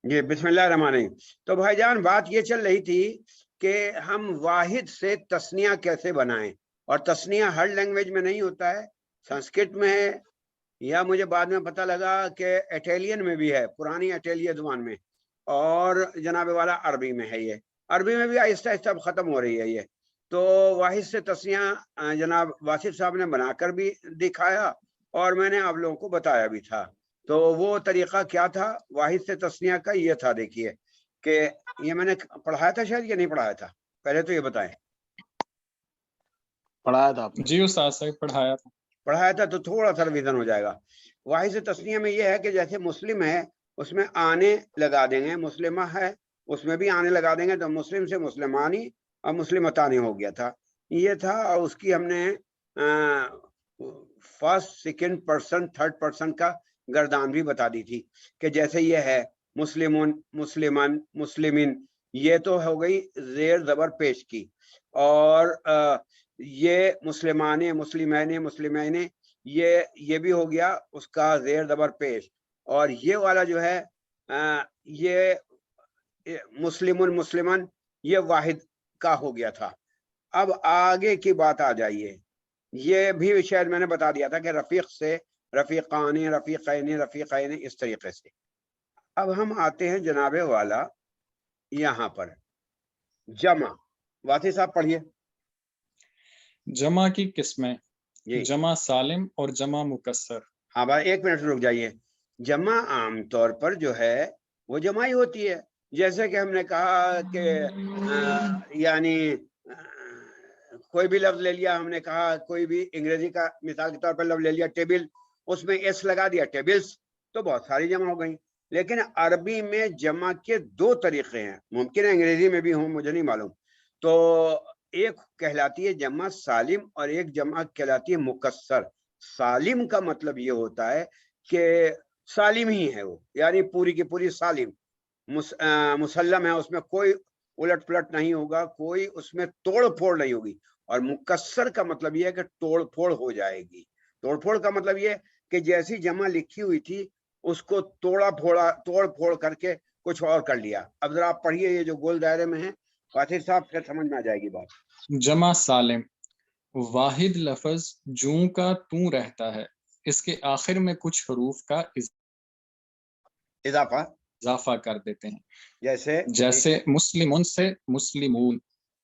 جی بسم اللہ الرحمن الرحیم۔ تو بھائی جان بات یہ چل رہی تھی کہ ہم واحد سے تسنیہ کیسے بنائیں، اور تسنیہ ہر لینگویج میں نہیں ہوتا ہے، سنسکرت میں ہے، یا مجھے بعد میں پتہ لگا کہ اٹیلین میں بھی ہے، پرانی اٹیلیہ زبان میں، اور جناب والا عربی میں ہے۔ یہ عربی میں بھی آہستہ آہستہ اب ختم ہو رہی ہے یہ۔ تو واحد سے تسنیہ جناب واسف صاحب نے بنا کر بھی دکھایا، اور میں نے آپ لوگوں کو بتایا بھی تھا۔ تو وہ طریقہ کیا تھا واحد سے تسنیہ کا؟ یہ تھا، دیکھیے کہ یہ میں نے پڑھایا تھا شاید، یہ نہیں پڑھایا تھا، پہلے تو یہ بتائیں۔ پڑھایا تھا آپ نے؟ جی استاد صاحب پڑھایا تھا، تو تھوڑا سا ریویژن ہو جائے گا۔ واحد سے تسنیہ میں یہ ہے کہ جیسے مسلم ہے اس میں آنے لگا دیں گے، مسلمہ ہے اس میں بھی آنے لگا دیں گے، تو مسلم سے مسلمانی اور مسلمتانی ہو گیا تھا، یہ تھا۔ اور اس کی ہم نے first second person third person کا گردان بھی بتا دی تھی، کہ جیسے یہ ہے مسلمون مسلمن مسلمین، یہ تو ہو گئی زیر زبر پیش کی، اور یہ مسلمانے مسلمین مسلمین، یہ بھی ہو گیا اس کا زیر زبر پیش، اور یہ والا جو ہے یہ مسلم مسلمن، یہ واحد کا ہو گیا تھا۔ اب آگے کی بات آ جائیے، یہ بھی شاید میں نے بتا دیا تھا کہ رفیق سے رفیقان رفیقین رفیقین، اس طریقے سے۔ اب ہم آتے ہیں جناب والا یہاں پر جمع، واسی صاحب پڑھیے۔ جمع کی قسمیں، جی جمع سالم اور جمع مکسر۔ ہاں بھائی ایک منٹ رک جائیے۔ جمع عام طور پر جو ہے وہ جمع ہی ہوتی ہے، جیسے کہ ہم نے کہا کہ یعنی کوئی بھی لفظ لے لیا، ہم نے کہا کوئی بھی انگریزی کا مثال کے طور پر لفظ لے لیا ٹیبل، اس میں ایس لگا دیا ٹیبلز، تو بہت ساری جمع ہو گئی۔ لیکن عربی میں جمع کے دو طریقے ہیں، ممکن ہے انگریزی میں بھی ہوں، مجھے نہیں معلوم۔ تو ایک کہلاتی ہے جمع سالم اور ایک جمع کہلاتی ہے مکسر۔ سالم کا مطلب یہ ہوتا ہے کہ سالم ہی ہے وہ، یعنی پوری کی پوری سالم مسلم ہے، اس میں کوئی الٹ پلٹ نہیں ہوگا، کوئی اس میں توڑ پھوڑ نہیں ہوگی۔ اور مکسر کا مطلب یہ ہے کہ توڑ پھوڑ ہو جائے گی۔ توڑ پھوڑ کا مطلب یہ کہ جیسی جمع لکھی ہوئی تھی اس کو توڑ پھوڑ کر کے کچھ اور کر لیا۔ اب ذرا آپ پڑھیے، یہ جو گول دائرے میں ہے فاتح صاحب، پھر سمجھ میں آ جائے گی بات۔ جمع سالم، واحد لفظ جوں کا توں رہتا ہے، اس کے آخر میں کچھ حروف کا اضافہ کر دیتے ہیں، جیسے مسلمون سے مسلمون۔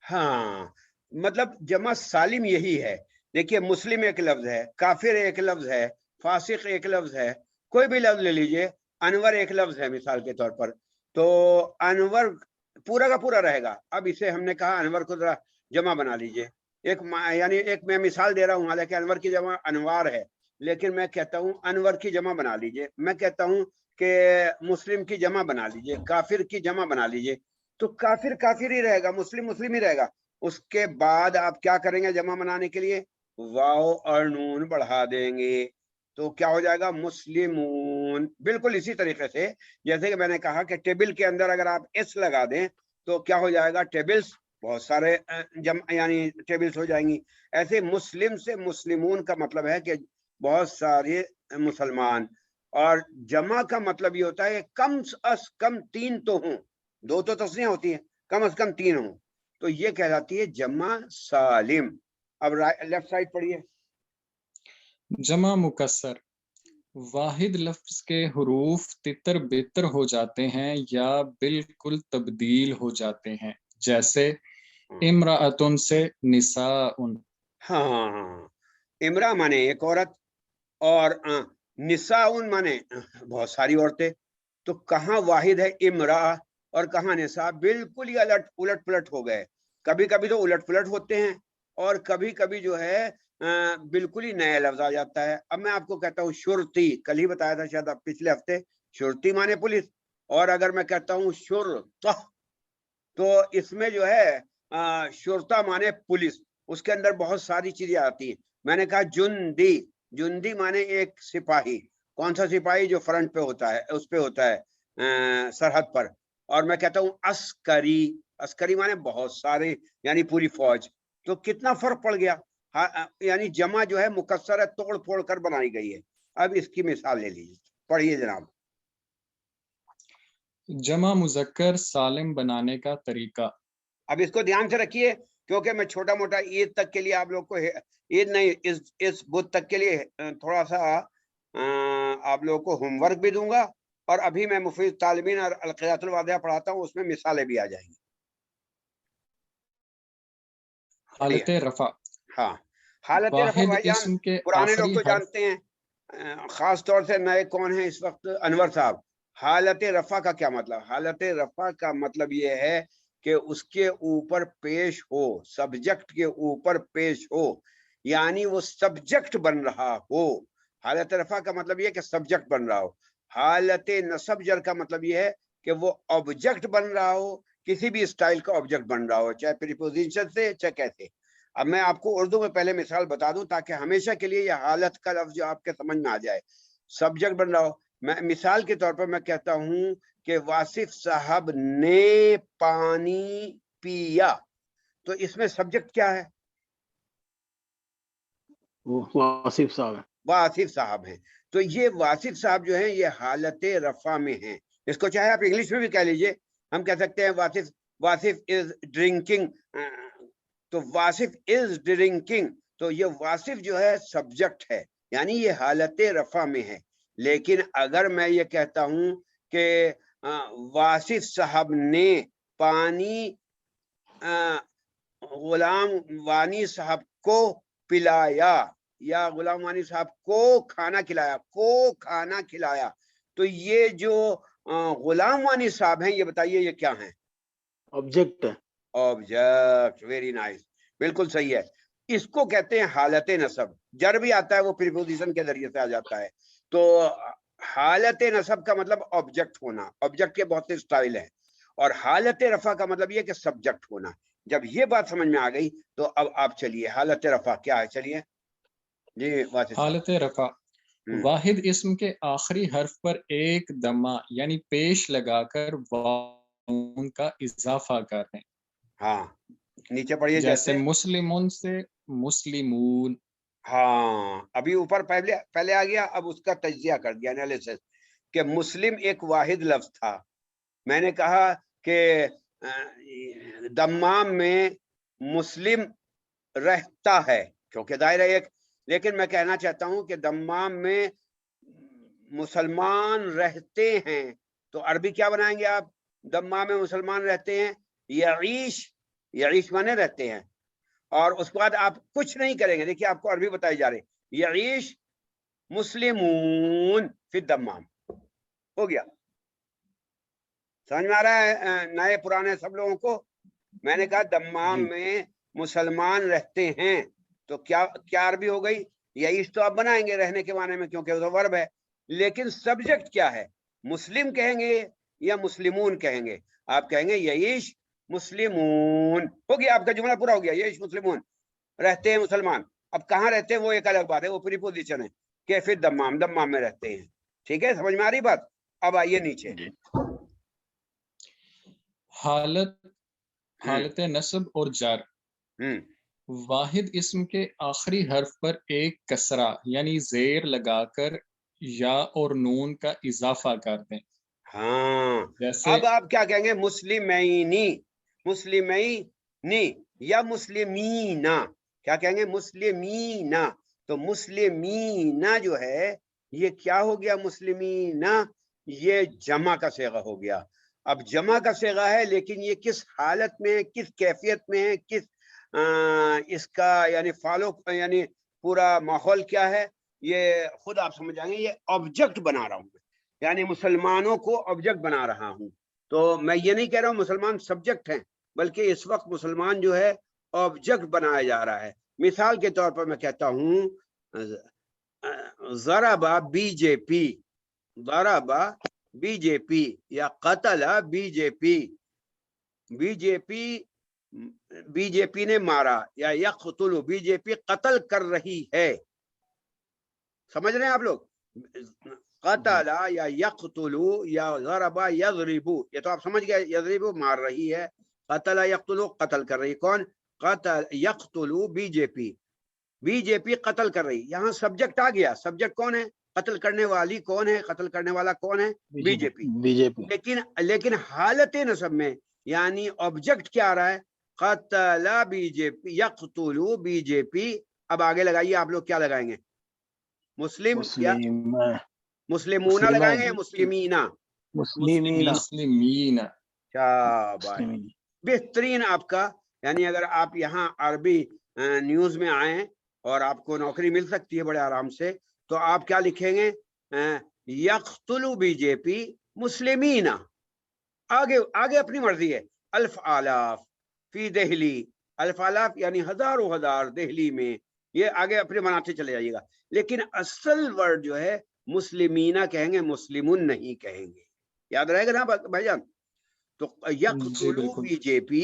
ہاں مطلب جمع سالم یہی ہے۔ دیکھیے مسلم ایک لفظ ہے، کافر ایک لفظ ہے، فاسق ایک لفظ ہے، کوئی بھی لفظ لے لیجئے، انور ایک لفظ ہے مثال کے طور پر، تو انور پورا کا پورا رہے گا۔ اب اسے ہم نے کہا انور کو ذرا جمع بنا لیجئے، یعنی ایک میں مثال دے رہا ہوں، حالانکہ انور کی جمع انوار ہے، لیکن میں کہتا ہوں انور کی جمع بنا لیجئے، میں کہتا ہوں کہ مسلم کی جمع بنا لیجئے، کافر کی جمع بنا لیجئے، تو کافر کافر ہی رہے گا، مسلم مسلم ہی رہے گا۔ اس کے بعد آپ کیا کریں گے جمع بنانے کے لیے؟ واو اور نون بڑھا دیں گے، تو کیا ہو جائے گا؟ مسلمون۔ بالکل اسی طریقے سے جیسے کہ میں نے کہا کہ ٹیبل کے اندر اگر آپ ایس لگا دیں تو کیا ہو جائے گا؟ ٹیبلز، بہت سارے یعنی ٹیبلز ہو جائیں گی۔ ایسے مسلم سے مسلمون کا مطلب ہے کہ بہت سارے مسلمان، اور جمع کا مطلب یہ ہوتا ہے کم از کم تین تو ہوں، دو تو تسنیہ ہوتی ہے، کم از کم تین ہوں، تو یہ کہلاتی ہے جمع سالم۔ اب لیفٹ سائڈ پڑھیے۔ جمع مکسر، واحد لفظ کے حروف تتر بتر ہو جاتے ہیں یا بالکل تبدیل ہو جاتے ہیں، جیسے امرأتن سے نساءن۔ ہاں امرا مانے ایک عورت، اور نساءن مانے بہت ساری عورتیں، تو کہاں واحد ہے امرا اور کہاں نساء؟ بالکل ہی الٹ پلٹ ہو گئے۔ کبھی کبھی تو الٹ پلٹ ہوتے ہیں، اور کبھی کبھی جو ہے بالکل ہی نیا لفظ آ جاتا ہے۔ اب میں آپ کو کہتا ہوں شرطی، کل ہی بتایا تھا شاید پچھلے ہفتے، شرطی مانے پولیس، اور اگر میں کہتا ہوں شرطہ، تو اس میں جو ہے شرطہ مانے پولیس، اس کے اندر بہت ساری چیزیں آتی ہیں۔ میں نے کہا جندی، جندی مانے ایک سپاہی، کون سا سپاہی؟ جو فرنٹ پہ ہوتا ہے، اس پہ ہوتا ہے سرحد پر۔ اور میں کہتا ہوں عسکری، عسکری مانے بہت سارے، یعنی پوری فوج۔ تو کتنا فرق پڑ گیا، یعنی جمع جو ہے مکسر ہے، توڑ پھوڑ کر بنائی گئی ہے۔ اب اس کی مثال لے لیجیے، پڑھیے جناب۔ جمع مذکر سالم بنانے کا طریقہ. اب اس کو دھیان سے رکھیے کیونکہ میں چھوٹا موٹا عید تک کے لیے آپ لوگ کو عید نہیں اس بدھ تک کے لیے تھوڑا سا آپ لوگوں کو ہوم ورک بھی دوں گا اور ابھی میں مفید طالبین اور القیات الواضحہ پڑھاتا ہوں اس میں مثالیں بھی آ جائیں گی. حالت رفع. ہاں حالت رفع واحد بھائی جان اسم کے پرانے لوگ آخری تو حرف. جانتے ہیں خاص طور سے نئے کون ہیں اس وقت انور صاحب. حالت رفع کا کیا مطلب؟ حالت رفع کا مطلب یہ ہے کہ اس کے اوپر پیش ہو, سبجیکٹ کے اوپر پیش ہو, یعنی وہ سبجیکٹ بن رہا ہو. حالت رفع کا مطلب یہ کہ سبجیکٹ بن رہا ہو. حالت نصب جر کا مطلب یہ ہے کہ وہ آبجیکٹ بن رہا ہو, کسی بھی اسٹائل کا آبجیکٹ بن رہا ہو, چاہے پریپوزیشن سے چاہے کیسے. اب میں آپ کو اردو میں پہلے مثال بتا دوں تاکہ ہمیشہ کے لیے یہ حالت کا لفظ جو آپ کے سمجھ میں آ جائے. سبجیکٹ بن رہا ہو, میں مثال کے طور پر میں کہتا ہوں کہ واصف صاحب نے پانی پیا, تو اس میں سبجیکٹ کیا ہے؟ واصف صاحب ہے. واصف صاحب ہیں. تو یہ واصف صاحب جو ہیں یہ حالت رفع میں ہیں. اس کو چاہے آپ انگلش میں بھی کہہ لیجئے, ہم کہہ سکتے ہیں واصف از ڈرنکنگ, تو واصف از ڈرنکنگ, تو یہ واصف جو ہے سبجیکٹ ہے, یعنی یہ حالت رفع میں ہے. لیکن اگر میں یہ کہتا ہوں کہ واصف صاحب نے پانی غلام وانی صاحب کو پلایا یا غلام وانی صاحب کو کھانا کھلایا, کو کھانا کھلایا, تو یہ جو غلام وانی صاحب ہیں یہ بتائیے یہ کیا ہیں؟ آبجیکٹ ہے. آبجیکٹ. ویری نائس, بالکل صحیح ہے. اس کو کہتے ہیں حالت نصب. جر بھی آتا ہے وہ پریپوزیشن کے ذریعے سے آ جاتا ہے. تو حالت نصب کا مطلب آبجیکٹ ہونا. آبجیکٹ کے بہت سے اسٹائل ہیں, اور حالت رفع کا مطلب یہ کہ سبجیکٹ ہونا. جب یہ بات سمجھ میں آ گئی تو اب آپ چلیے حالت رفع کیا ہے, چلیے جی. حالت رفع واحد اسم کے آخری حرف پر ایک دمہ یعنی پیش لگا کر واؤن کا اضافہ کر دیں. ہاں نیچے پڑھیے جیسے مسلمون سے مسلمون. ہاں ابھی اوپر پہلے آ گیا, اب اس کا تجزیہ کر دیا, انالیسس, کہ مسلم ایک واحد لفظ تھا. میں نے کہا کہ دمام میں مسلم رہتا ہے کیونکہ دائرہ ایک, لیکن میں کہنا چاہتا ہوں کہ دمام میں مسلمان رہتے ہیں, تو عربی کیا بنائیں گے آپ؟ دمام میں مسلمان رہتے ہیں, یعیش, یعیش مانے رہتے ہیں, اور اس کے بعد آپ کچھ نہیں کریں گے. دیکھیے آپ کو عربی بتائی جا رہی, یعیش مسلمون فی الدمام. ہو گیا, سمجھ میں آ رہا ہے نئے پرانے سب لوگوں کو؟ میں نے کہا دمام میں مسلمان رہتے ہیں, تو کیا عربی ہو گئی؟ یعیش تو آپ بنائیں گے رہنے کے معنی میں کیونکہ وہ ورب ہے, لیکن سبجیکٹ کیا ہے؟ مسلم کہیں گے یا مسلمون کہیں گے؟ آپ کہیں گے یعیش مسلمون. ہو گیا, آپ کا جملہ پورا ہو گیا. یعیش مسلمون, رہتے ہیں مسلمان. اب کہاں رہتے ہیں وہ ایک الگ بات ہے, وہ پری پوزیشن ہے کہ پھر دمام, دمام میں رہتے ہیں. ٹھیک ہے, سمجھ میں آ رہی بات؟ اب آئیے نیچے. حالت نصب اور جر. واحد اسم کے آخری حرف پر ایک کسرہ یعنی زیر لگا کر یا اور نون کا اضافہ کر دیں. ہاں جیسے اب آپ کیا کہیں گے؟ مسلمینی, مسلمینی یا مسلمینا. کیا کہیں گے؟ مسلمینا. تو مسلمینا جو ہے یہ کیا ہو گیا؟ مسلمینا, یہ جمع کا صیغہ ہو گیا. اب جمع کا صیغہ ہے لیکن یہ کس حالت میں, کس کیفیت میں ہے, کس اس کا یعنی فالو یعنی پورا ماحول کیا ہے, یہ خود آپ سمجھ آئیں گے. یہ آبجیکٹ بنا رہا ہوں, یعنی مسلمانوں کو آبجیکٹ بنا رہا ہوں. تو میں یہ نہیں کہہ رہا ہوں مسلمان سبجیکٹ ہیں, بلکہ اس وقت مسلمان جو ہے آبجیکٹ بنایا جا رہا ہے. مثال کے طور پر میں کہتا ہوں ضربا بی جے پی, ضربا بی جے پی, یا قتل بی جے پی, بی جے پی, بی جے پی نے مارا, یا یقتل, بی جے پی قتل کر رہی ہے. سمجھ رہے ہیں آپ لوگ؟ قتل یا یقتل یا ضربا یضربو, یہ تو آپ سمجھ گئے, یضربو مار رہی ہے, قتل یقتل قتل کر رہی. کون؟ قتل یقتل بی جے پی, بی جے پی قتل کر رہی. یہاں سبجیکٹ آ گیا. سبجیکٹ کون ہے؟ قتل کرنے والی کون ہے, قتل کرنے والا کون ہے, بی جے پی. BJP. لیکن حالت نصب میں یعنی آبجیکٹ کیا آ رہا ہے, قتل بی جے پی, یقتل بی جے پی. اب آگے لگائیے آپ لوگ کیا لگائیں گے, مسلم یا مسلمون لگائیں گے, مسلمینا. مسلمین. شاباش, بہترین آپ کا. یعنی اگر آپ یہاں عربی نیوز میں آئیں اور آپ کو نوکری مل سکتی ہے بڑے آرام سے, تو آپ کیا لکھیں گے, یقتل بی جے پی مسلمین. آگے آگے اپنی مرضی ہے. الف آلاف فی دہلی, الف آلاف یعنی ہزاروں ہزار دہلی میں, یہ آگے اپنے بناتے چلے جائیے گا. لیکن اصل ورڈ جو ہے مسلمینا کہیں گے, مسلمون نہیں کہیں گے. یاد رہے گا نا بھائی جان. تو یقتل بی جے پی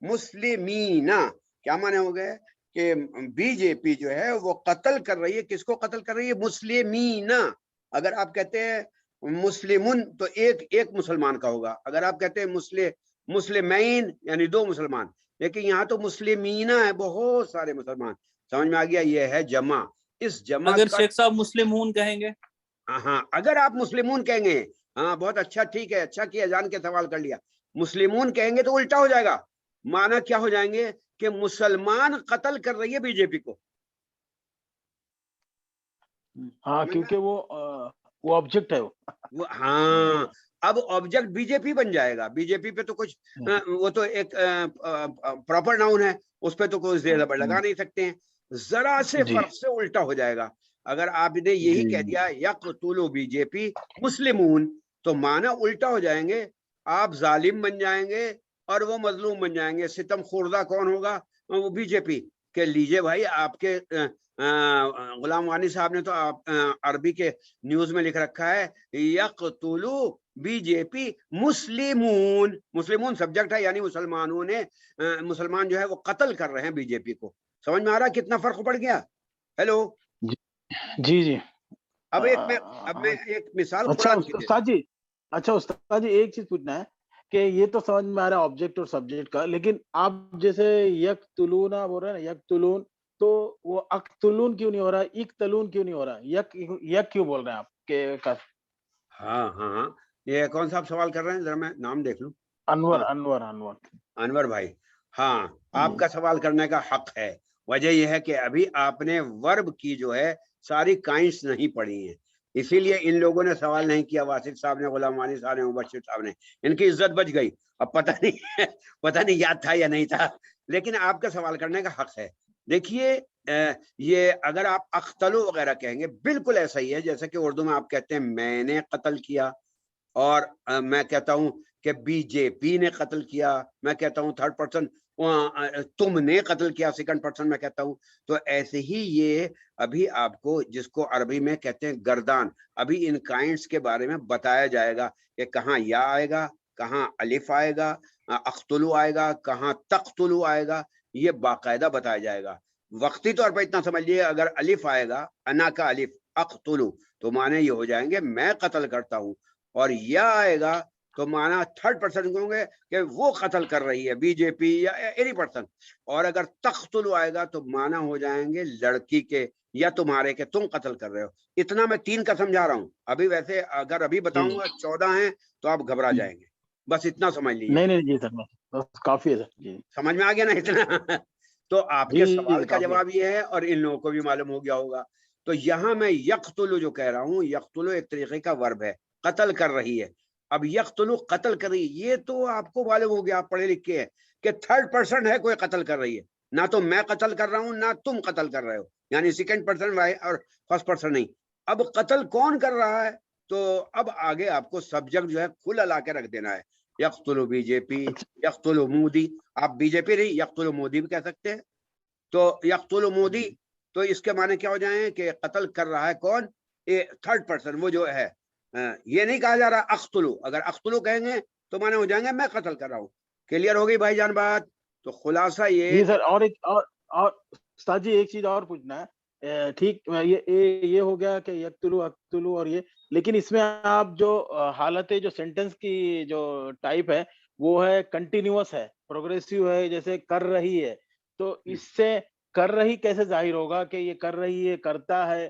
مسلمینا کیا معنی ہو گئے کہ بی جے پی جو ہے وہ قتل کر رہی ہے. کس کو قتل کر رہی ہے, مسلمینا. اگر آپ کہتے ہیں مسلمون تو ایک مسلمان کا ہوگا. اگر آپ کہتے ہیں مسلمین یعنی دو مسلمان, لیکن یہاں تو مسلمینا ہے, بہت سارے مسلمان. سمجھ میں آ گیا, یہ ہے جمع. اس جمع اگر شیخ صاحب مسلمون کہیں گے, ہاں اگر آپ مسلمون کہیں گے, ہاں بہت اچھا, ٹھیک ہے, اچھا کیا جان کے سوال کر لیا. مسلمون کہیں گے تو الٹا ہو جائے گا, معنی کیا ہو جائیں گے کہ مسلمان قتل کر رہی ہے بی جے پی کو. ہاں کیونکہ وہ آبجیکٹ ہے وہ. ہاں اب آبجیکٹ بی جے پی بن جائے گا. بی جے پی پہ تو کچھ وہ تو ایک پراپر ناؤن ہے, اس پہ تو کوئی زیر زبر لگا نہیں سکتے ہیں. ذرا سے فرق سے الٹا ہو جائے گا. اگر آپ نے یہی کہہ دیا یقتل بی جے پی مسلمون, تو معنی الٹا ہو جائیں گے. آپ ظالم بن جائیں گے اور وہ مظلوم بن جائیں گے. ستم خوردہ کون ہوگا, وہ بی جے پی. کہ لیجئے بھائی, آپ کے غلام غانی صاحب نے تو عربی کے نیوز میں لکھ رکھا ہے یقتل بی جے پی مسلمون. مسلمون سبجیکٹ ہے, یعنی مسلمانوں نے, مسلمان جو ہے وہ قتل کر رہے ہیں بی جے پی کو. سمجھ میں آ رہا کتنا فرق پڑ گیا. ہیلو جی. اب میں ایک مثال اچھا قرآن کی استاد جی ایک چیز پوچھنا ہے کہ یہ تو سمجھ میں آ رہا ہے آبجیکٹ اور سبجیکٹ کا, لیکن آپ جیسے یقتلون بول رہے ہیں نا, یقتلون, تو وہ اقتلون کیوں نہیں ہو رہا, اقتلون کیوں نہیں ہو رہا, یک کیوں بول رہے ہیں آپ کے؟ ہاں یہ کون صاحب سوال کر رہے ہیں, ذرا میں نام دیکھ لوں. انور بھائی. ہاں آپ کا سوال کرنے کا حق ہے. وجہ یہ ہے کہ ابھی آپ نے ورب کی جو ہے ساری کائنٹس نہیں پڑھی ہیں, اسی لیے ان لوگوں نے سوال نہیں کیا. واسف صاحب نے, غلام غانی صاحب نے, مبشر صاحب نے, ان کی عزت بچ گئی. اب پتہ نہیں یاد تھا یا نہیں تھا, لیکن آپ کا سوال کرنے کا حق ہے. دیکھیے یہ اگر آپ اقتلو وغیرہ کہیں گے, بالکل ایسا ہی ہے جیسے کہ اردو میں آپ کہتے ہیں میں نے قتل کیا, اور میں کہتا ہوں کہ بی جے پی نے قتل کیا. میں کہتا ہوں تھرڈ پرسن تم نے قتل کیا, سیکنڈ پرسن میں کہتا ہوں. تو ایسے ہی یہ ابھی آپ کو, جس کو عربی میں کہتے ہیں گردان, ابھی ان کائنٹس کے بارے میں بتایا جائے گا کہ کہاں یا آئے گا, کہاں الف آئے گا, اقتلو آئے گا, کہاں تقتلو آئے گا. یہ باقاعدہ بتایا جائے گا. وقتی طور پر اتنا سمجھ لیے, اگر الف آئے گا, انا کا الف, اقتلو, تو معنی یہ ہو جائیں گے میں قتل کرتا ہوں. اور یا آئے گا تو معنی تھرڈ پرسن کہوں گے کہ وہ قتل کر رہی ہے, بی جے پی یا اینی پرسن. اور اگر تقتلو آئے گا تو معنی ہو جائیں گے لڑکی کے یا تمہارے کے, تم قتل کر رہے ہو. اتنا میں 3 کا سمجھا رہا ہوں. ابھی ویسے اگر ابھی بتاؤں گا 14 ہیں تو آپ گھبرا جائیں گے. بس اتنا سمجھ لیجیے. نہیں جی سر, بس کافی ہے سر جی. سمجھ میں آ گیا نا اتنا. تو آپ کے سوال کا جواب یہ ہے, اور ان لوگوں کو بھی معلوم ہو گیا ہوگا. تو یہاں میں یقتلو جو کہہ رہا ہوں, یقتلو ایک طریقے کا ورب ہے, قتل کر رہی ہے. اب یقتلو قتل کر رہی, یہ تو آپ کو معلوم ہو گیا, آپ پڑھے لکھے ہیں کہ تھرڈ پرسن ہے کوئی قتل کر رہی ہے. نہ تو میں قتل کر رہا ہوں, نہ تم قتل کر رہے ہو, یعنی سیکنڈ پرسن اور فرسٹ پرسن نہیں. اب قتل کون کر رہا ہے, تو اب آگے آپ کو سبجیکٹ جو ہے کھلا لا کے رکھ دینا ہے. یقتلو بی جے پی, یقتلو مودی. آپ بی جے پی نہیں, یقتلو مودی بھی کہہ سکتے ہیں. تو یقتلو مودی, تو اس کے معنی کیا ہو جائیں کہ قتل کر رہا ہے کون, تھرڈ پرسن, وہ جو ہے. یہ نہیں کہا جا رہا اقتلو. اگر اقتلو کہیں گے تو معنی ہو جائیں گے میں قتل کر رہا ہوں. کلیئر ہو گئی بھائی جان بات؟ تو خلاصہ یہ جی سر. اور استاد جی ایک چیز اور پوچھنا ہے, ٹھیک یہ ہو گیا کہ یقتلو اقتلو اور یہ, لیکن اس میں آپ جو حالت جو سینٹنس کی جو ٹائپ ہے وہ ہے کنٹینیوس ہے, پروگریسو ہے, جیسے کر رہی ہے. تو اس سے کر رہی کیسے ظاہر ہوگا کہ یہ کر رہی ہے, کرتا ہے,